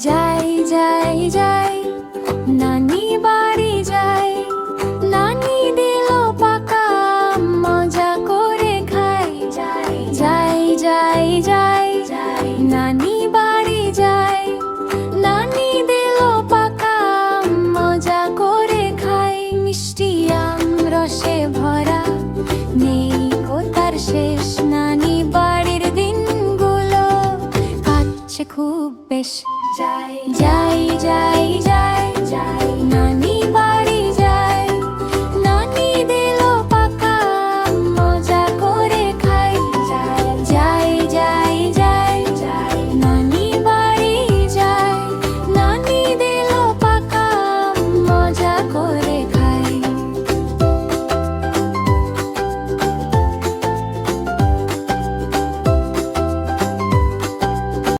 যাই যাই যাই নানি বাড়ি যাই, নানি দিল পাকা আম মজা করে খাই। যাই যাই যাই যাই নানি বাড়ি যাই, নানি দিল পাকা আম মজা করে খাই। মিষ্টি আম রসে ভরা, নেই কোথার শেষ। নানি বাড়ির দিনগুলো কাটছে খুব বেশ। যাই যাই যাই যাই নানি